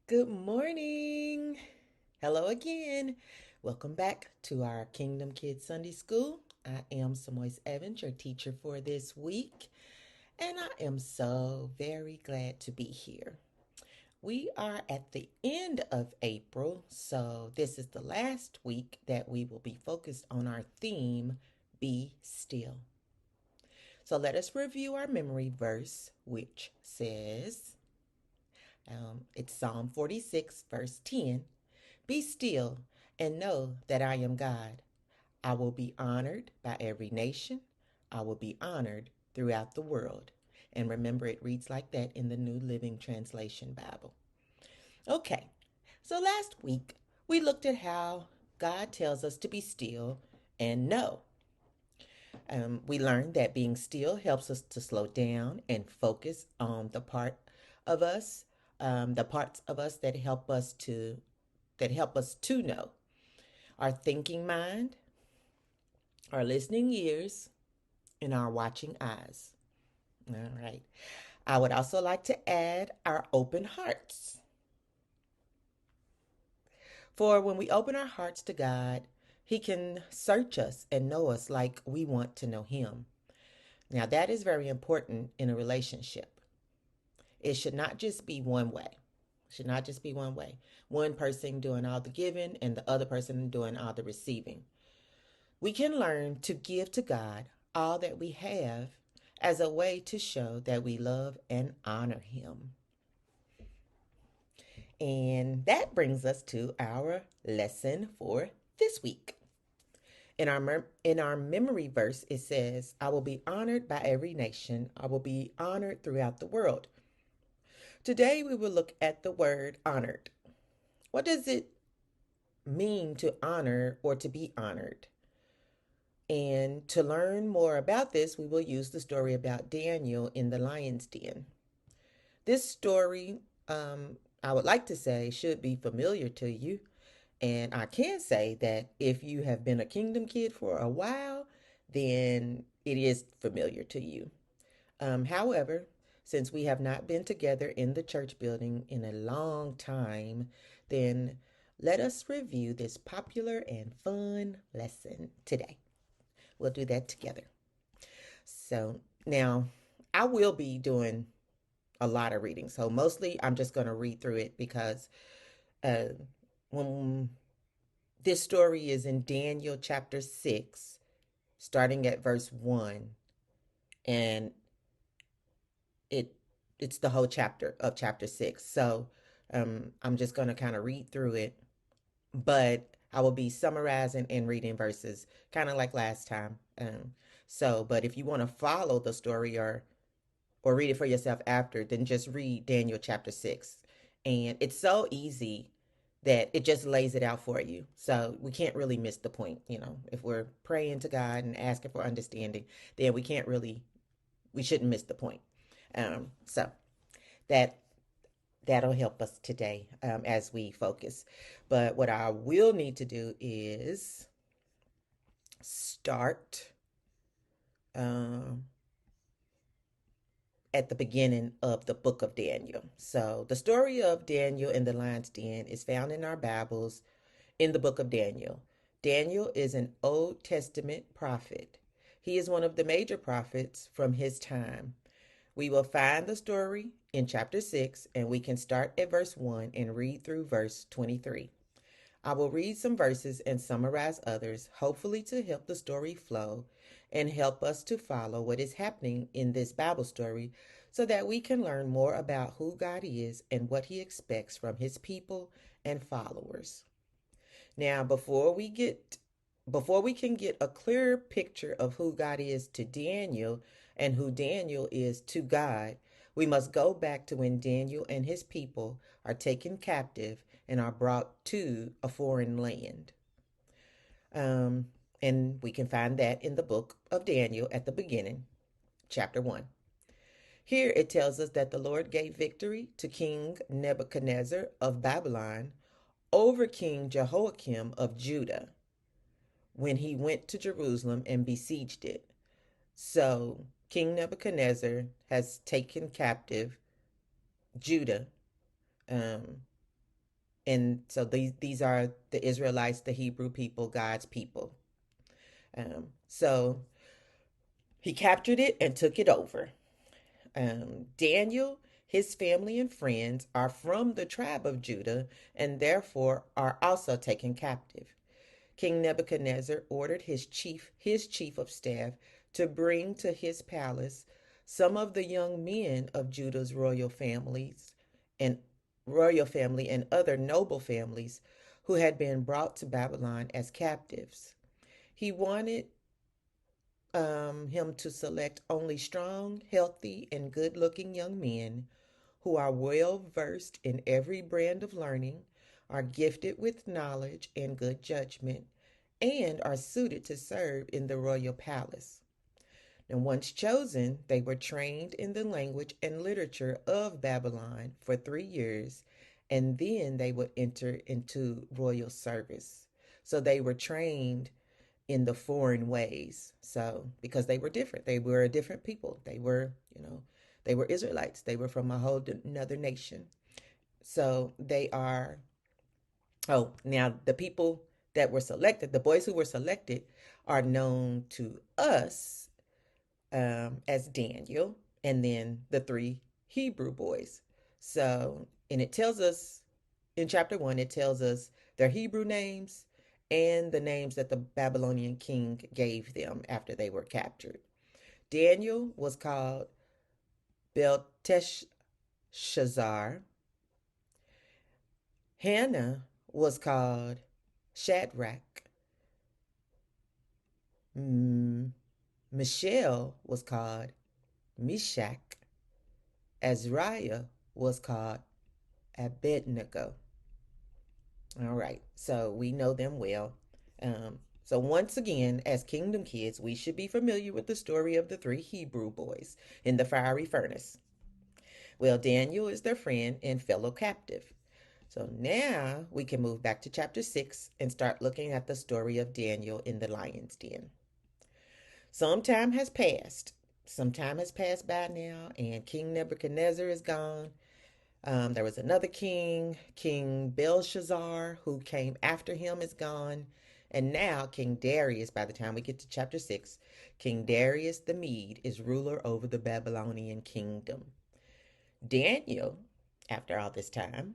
Good morning. Hello again. Welcome back to our Kingdom Kids Sunday School. I am Samoise Evans, your teacher for this week, and I am so very glad to be here. We are at the end of April, so this is the last week that we will be focused on our theme, Be Still. So let us review our memory verse, which says, it's Psalm 46, verse 10. Be still and know that I am God. I will be honored by every nation. I will be honored throughout the world. And remember, it reads like that in the New Living Translation Bible. Okay, so last week we looked at how God tells us to be still and know. We learned that being still helps us to slow down and focus on the parts of us that help us to know. Our thinking mind, our listening ears, and our watching eyes. All right. I would also like to add our open hearts. For when we open our hearts to God, He can search us and know us like we want to know Him. Now, that is very important in a relationship. It should not just be one way. It should not just be one way. One person doing all the giving and the other person doing all the receiving. We can learn to give to God all that we have as a way to show that we love and honor Him. And that brings us to our lesson for this week. In our memory verse, it says, I will be honored by every nation. I will be honored throughout the world. Today, we will look at the word honored. What does it mean to honor or to be honored? And to learn more about this, we will use the story about Daniel in the lion's den. This story, I would like to say, should be familiar to you. And I can say that if you have been a kingdom kid for a while, then it is familiar to you. However, since we have not been together in the church building in a long time, then let us review this popular and fun lesson today. We'll do that together. So now I will be doing a lot of reading. So mostly I'm just going to read through it because uh, when this story is in Daniel chapter 6, starting at verse 1, and it it's the whole chapter of chapter 6. So I'm just going to kind of read through it, but I will be summarizing and reading verses kind of like last time. But if you want to follow the story or read it for yourself after, then just read Daniel chapter 6. And it's so easy that it just lays it out for you. So we can't really miss the point. If we're praying to God and asking for understanding, then we shouldn't miss the point. So that that'll help us today as we focus. But what I will need to do is start um, at the beginning of the book of Daniel. So the story of Daniel in the lion's den is found in our Bibles in the book of Daniel. Daniel is an Old Testament prophet. He is one of the major prophets from his time. We will find the story in chapter 6, and we can start at verse 1 and read through verse 23. I will read some verses and summarize others, hopefully to help the story flow and help us to follow what is happening in this Bible story so that we can learn more about who God is and what He expects from His people and followers. Now, before we can get a clearer picture of who God is to Daniel and who Daniel is to God, we must go back to when Daniel and his people are taken captive and are brought to a foreign land. Um, and we can find that in the book of Daniel at the beginning, chapter 1. Here it tells us that the Lord gave victory to King Nebuchadnezzar of Babylon over King Jehoiakim of Judah when he went to Jerusalem and besieged it. So King Nebuchadnezzar has taken captive Judah, um, And so these are the Israelites, the Hebrew people, God's people. So he captured it and took it over. Daniel, his family and friends are from the tribe of Judah and therefore are also taken captive. King Nebuchadnezzar ordered his chief of staff to bring to his palace some of the young men of Judah's and royal family and other noble families who had been brought to Babylon as captives. He wanted him to select only strong, healthy, and good looking young men who are well versed in every brand of learning, are gifted with knowledge and good judgment, and are suited to serve in the royal palace. And once chosen, they were trained in the language and literature of Babylon for 3 years, and then they would enter into royal service. So they were trained in the foreign ways. So because they were different, they were a different people. They were Israelites. They were from a whole another nation. So they are. Oh, now the people that were selected, the boys who were selected, are known to us as Daniel, and then the three Hebrew boys. So, and it tells us in chapter 1, it tells us their Hebrew names and the names that the Babylonian king gave them after they were captured. Daniel was called Belteshazzar. Hannah was called Shadrach. Michelle was called Meshach. Azariah was called Abednego. All right, so we know them well. So, once again, as kingdom kids, we should be familiar with the story of the three Hebrew boys in the fiery furnace. Well, Daniel is their friend and fellow captive. So now we can move back to chapter 6 and start looking at the story of Daniel in the lion's den. Some time has passed. Some time has passed by now, and King Nebuchadnezzar is gone. There was another king, King Belshazzar, who came after him, is gone. And now King Darius, by the time we get to chapter 6, King Darius the Mede is ruler over the Babylonian kingdom. Daniel, after all this time,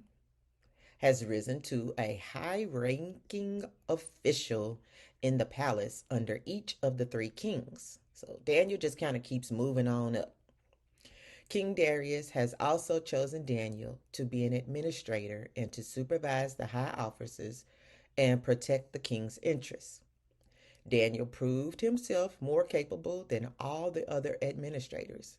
has risen to a high ranking official in the palace under each of the three kings. So Daniel just kind of keeps moving on up. King Darius has also chosen Daniel to be an administrator and to supervise the high officers and protect the king's interests. Daniel proved himself more capable than all the other administrators.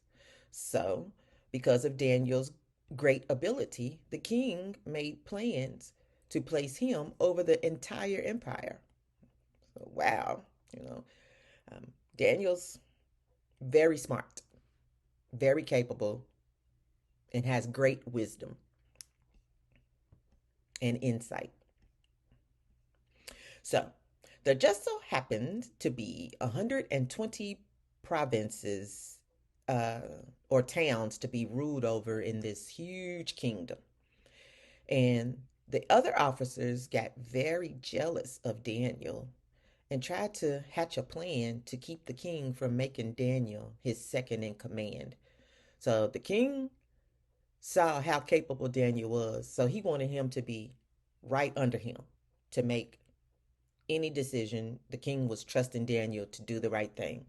So, because of Daniel's great ability, the king made plans to place him over the entire empire. So, wow, you know, Daniel's very smart, very capable, and has great wisdom and insight. So, there just so happened to be 120 provinces uh, or towns to be ruled over in this huge kingdom. And the other officers got very jealous of Daniel and tried to hatch a plan to keep the king from making Daniel his second in command. So the king saw how capable Daniel was, so he wanted him to be right under him to make any decision. The king was trusting Daniel to do the right thing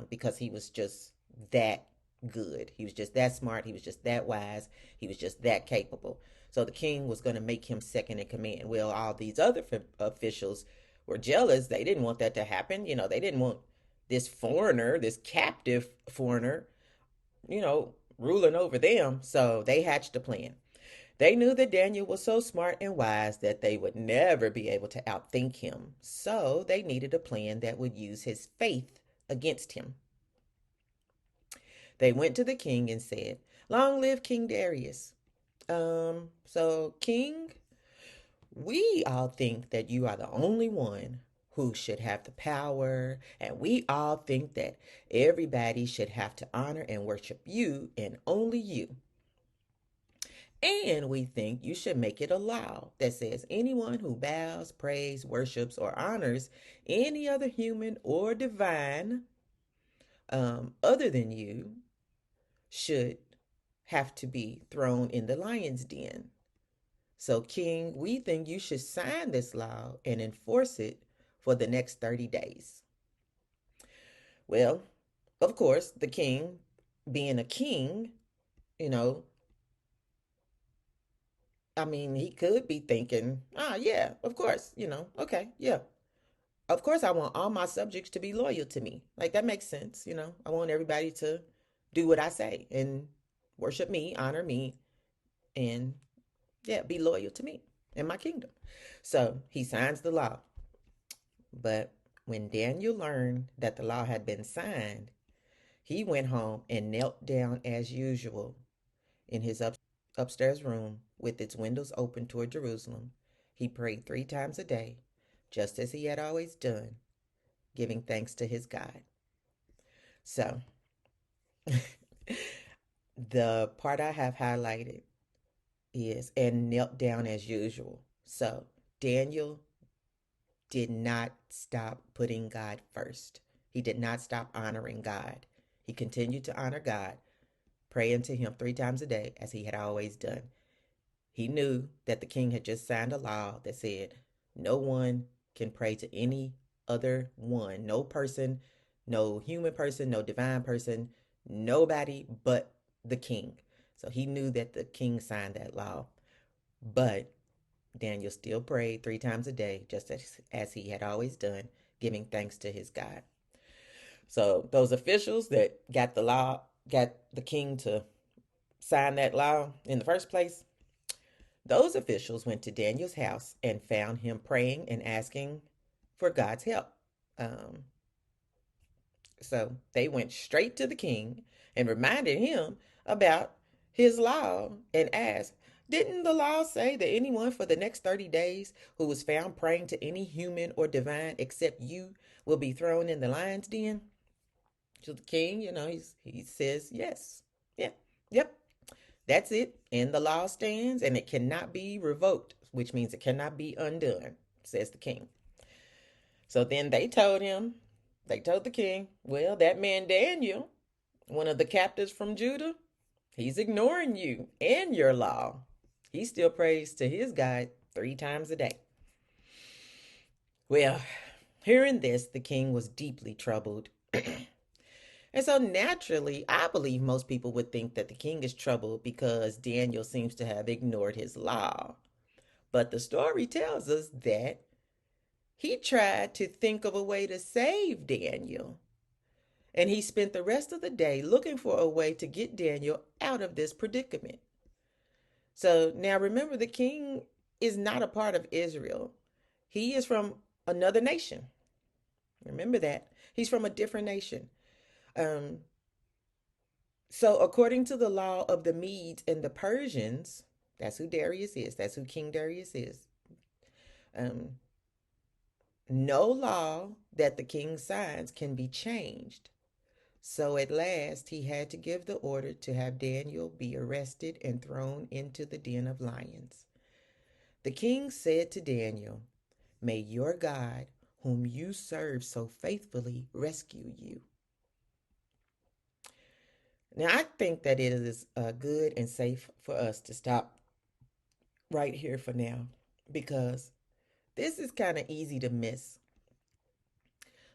because he was just that good. He was just that smart. He was just that wise. He was just that capable. So the king was going to make him second in command. Well, all these other officials were jealous. They didn't want that to happen. They didn't want this foreigner, this captive foreigner, ruling over them. So they hatched a plan. They knew that Daniel was so smart and wise that they would never be able to outthink him. So they needed a plan that would use his faith against him. They went to the king and said, "Long live King Darius. So King, we all think that you are the only one who should have the power, and we all think that everybody should have to honor and worship you and only you. And we think you should make it a law that says anyone who bows, prays, worships, or honors any other human or divine other than you should have to be thrown in the lion's den. So, King, we think you should sign this law and enforce it for the next 30 days. Well, of course, the king, being a king, you know, I mean, he could be thinking, yeah, of course, okay, yeah. Of course, I want all my subjects to be loyal to me. Like, that makes sense, I want everybody to do what I say and worship me, honor me, and, yeah, be loyal to me and my kingdom. So he signs the law. But when Daniel learned that the law had been signed, he went home and knelt down as usual in his upstairs room with its windows open toward Jerusalem. He prayed 3 times a day, just as he had always done, giving thanks to his God. So, the part I have highlighted is and knelt down as usual. So, Daniel did not stop putting God first. He did not stop honoring God. He continued to honor God, praying to him 3 times a day as he had always done. He knew that the king had just signed a law that said no one can pray to any other one, no person, no human person, no divine person, nobody but the king. So he knew that the king signed that law. But Daniel still prayed 3 times a day, just as he had always done, giving thanks to his God. So those officials that got the king to sign that law in the first place, those officials went to Daniel's house and found him praying and asking for God's help. Um, so they went straight to the king and reminded him about his law and asked, didn't the law say that anyone for the next 30 days who was found praying to any human or divine except you will be thrown in the lion's den? To the king, he says, yes. Yeah. Yep. That's it. And the law stands and it cannot be revoked, which means it cannot be undone, says the king. So then they told the king, well, that man Daniel, one of the captives from Judah, he's ignoring you and your law. He still prays to his God 3 times a day. Well, hearing this, the king was deeply troubled. And so naturally, I believe most people would think that the king is troubled because Daniel seems to have ignored his law. But the story tells us that he tried to think of a way to save Daniel. And he spent the rest of the day looking for a way to get Daniel out of this predicament. So now remember, the king is not a part of Israel. He is from another nation. Remember that. He's from a different nation. Um, so according to the law of the Medes and the Persians, that's who Darius is. That's who King Darius is. Um, no law that the king signs can be changed. So at last he had to give the order to have Daniel be arrested and thrown into the den of lions. The king said to Daniel, may your God, whom you serve so faithfully, rescue you. Now, I think that it is good and safe for us to stop right here for now because this is kind of easy to miss.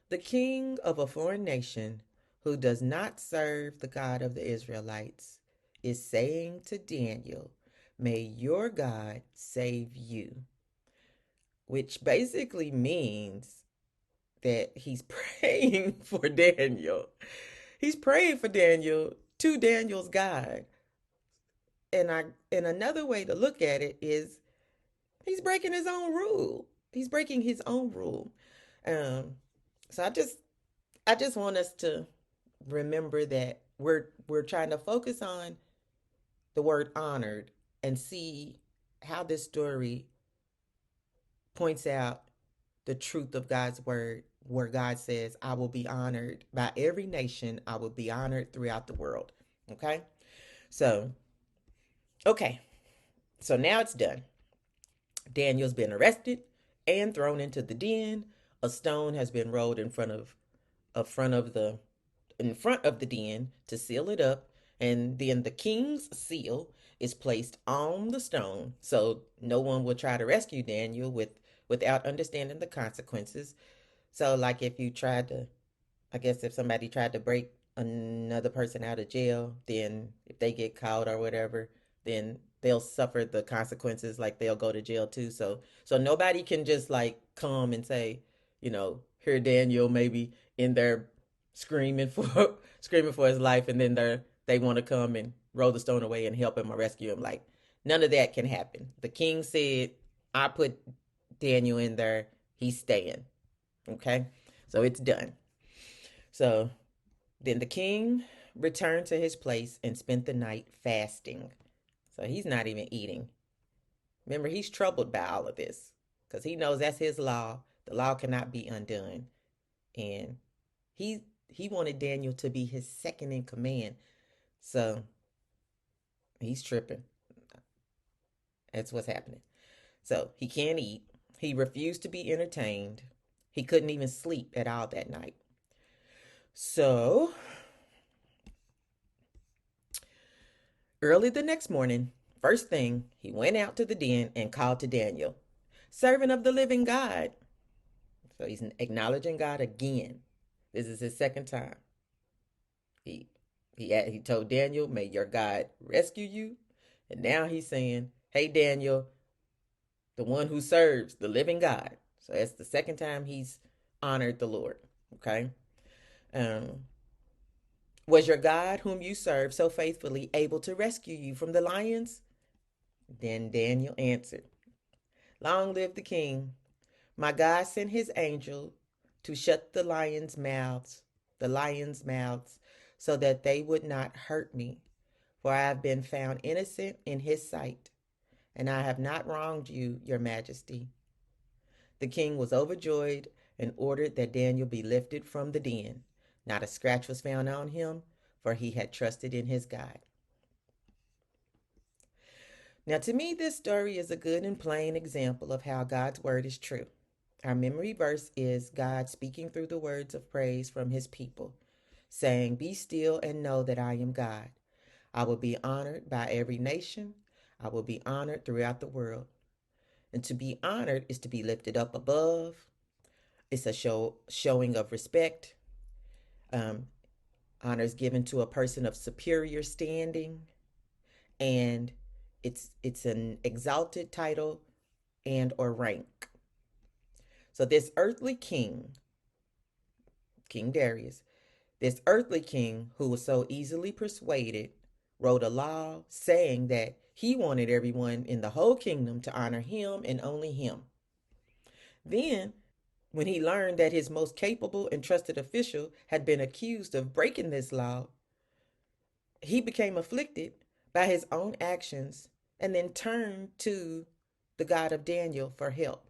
The king of a foreign nation who does not serve the God of the Israelites is saying to Daniel, may your God save you, which basically means that he's praying for Daniel. He's praying for Daniel to Daniel's God. And another way to look at it is he's breaking his own rule. He's breaking his own rule. Um, so I just want us to remember that we're trying to focus on the word honored and see how this story points out the truth of God's word, where God says, I will be honored by every nation, I will be honored throughout the world. Okay? So, okay. So now it's done. Daniel's been arrested and thrown into the den. A stone has been rolled a front of the in front of the den to seal it up, and then the king's seal is placed on the stone, so no one will try to rescue Daniel without understanding the consequences. So, like if you tried to, I guess if somebody tried to break another person out of jail, then if they get caught or whatever, then they'll suffer the consequences, like they'll go to jail too. So nobody can just like come and say, here Daniel maybe in there screaming for screaming for his life, and then they want to come and roll the stone away and help him or rescue him. Like none of that can happen. The king said, I put Daniel in there, he's staying. Okay? So it's done. So then the king returned to his place and spent the night fasting. So he's not even eating. Remember, he's troubled by all of this because he knows that's his law. The law cannot be undone. And he wanted Daniel to be his second in command. So he's tripping. That's what's happening. So he can't eat. He refused to be entertained. He couldn't even sleep at all that night. So early the next morning, first thing, he went out to the den and called to Daniel, servant of the living God. So he's acknowledging God again. This is his second time. He he told Daniel, may your God rescue you. And now he's saying, hey Daniel, the one who serves the living God. So that's the second time he's honored the Lord. Okay. Um, was your God, whom you serve so faithfully, able to rescue you from the lions? Then Daniel answered, long live the king. My God sent his angel to shut the lions' mouths, so that they would not hurt me. For I have been found innocent in his sight, and I have not wronged you, your majesty. The king was overjoyed and ordered that Daniel be lifted from the den. Not a scratch was found on him, for he had trusted in his God. Now, to me, this story is a good and plain example of how God's word is true. Our memory verse is God speaking through the words of praise from his people, saying, be still and know that I am God. I will be honored by every nation. I will be honored throughout the world. And to be honored is to be lifted up above. It's a showing of respect. Um, Honor is given to a person of superior standing, and it's an exalted title and or rank. So this earthly king, King Darius, this earthly king who was so easily persuaded, wrote a law saying that he wanted everyone in the whole kingdom to honor him and only him. Then, when he learned that his most capable and trusted official had been accused of breaking this law, he became afflicted by his own actions and then turned to the God of Daniel for help.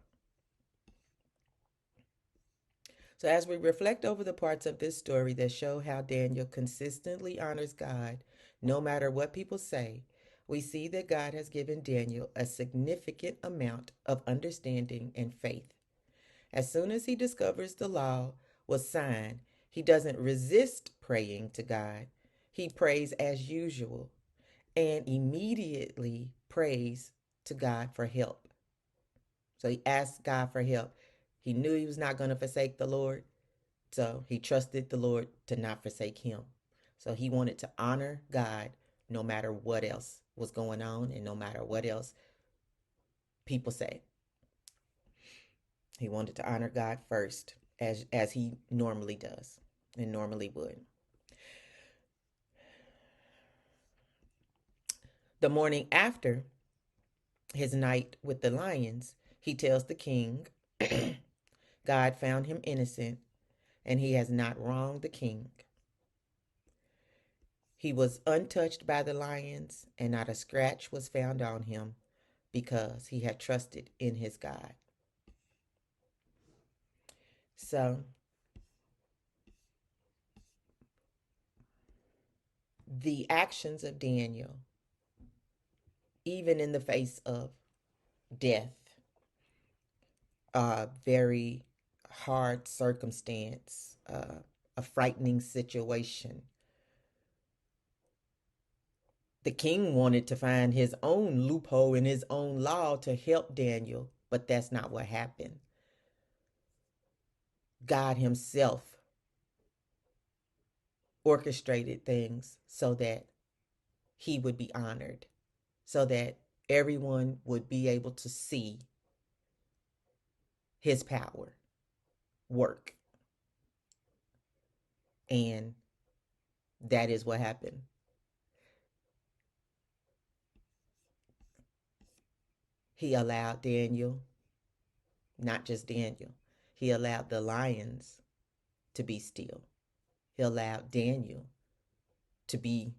So, as we reflect over the parts of this story that show how Daniel consistently honors God, no matter what people say, we see that God has given Daniel a significant amount of understanding and faith. As soon as he discovers the law was signed, he doesn't resist praying to God. He prays as usual and immediately prays to God for help. So he asked God for help. He knew he was not going to forsake the Lord, so he trusted the Lord to not forsake him. So he wanted to honor God no matter what else was going on and no matter what else people say. He wanted to honor God first, as he normally does and normally would. The morning after his night with the lions, he tells the king God found him innocent and he has not wronged the king. He was untouched by the lions, and not a scratch was found on him because he had trusted in his God. So, the actions of Daniel, even in the face of death, a very hard circumstance, a frightening situation. The king wanted to find his own loophole in his own law to help Daniel, but that's not what happened. God himself orchestrated things so that he would be honored, so that everyone would be able to see his power work. And that is what happened. He allowed Daniel, not just Daniel, he allowed the lions to be still. He allowed Daniel to be,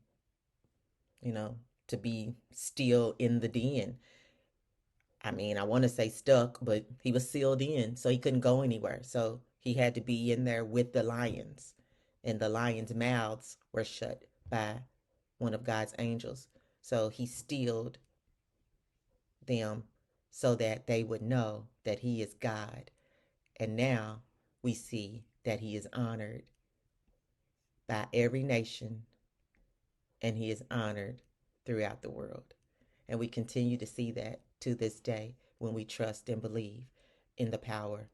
you know, to be still in the den. I mean, I want to say stuck, but he was sealed in, so he couldn't go anywhere. So he had to be in there with the lions, and the lions' mouths were shut by one of God's angels. So he stilled them so that they would know that he is God. And now we see that he is honored by every nation and he is honored throughout the world. And we continue to see that to this day when we trust and believe in the power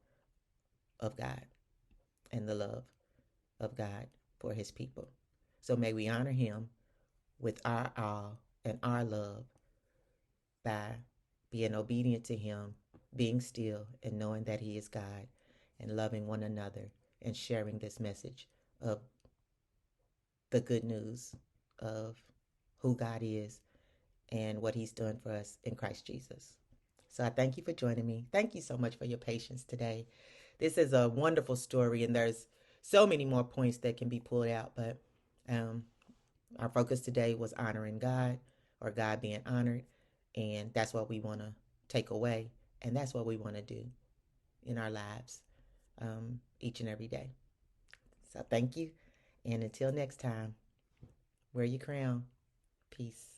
of God and the love of God for his people. So may we honor him with our all and our love by being obedient to him, being still, and knowing that he is God, and loving one another and sharing this message of the good news of who God is and what he's done for us in Christ Jesus. So I thank you for joining me. Thank you so much for your patience today. This is a wonderful story, and there's so many more points that can be pulled out, but um, our focus today was honoring God, or God being honored, and that's what we want to take away, and that's what we want to do in our lives each and every day. So thank you, and until next time, wear your crown. Peace.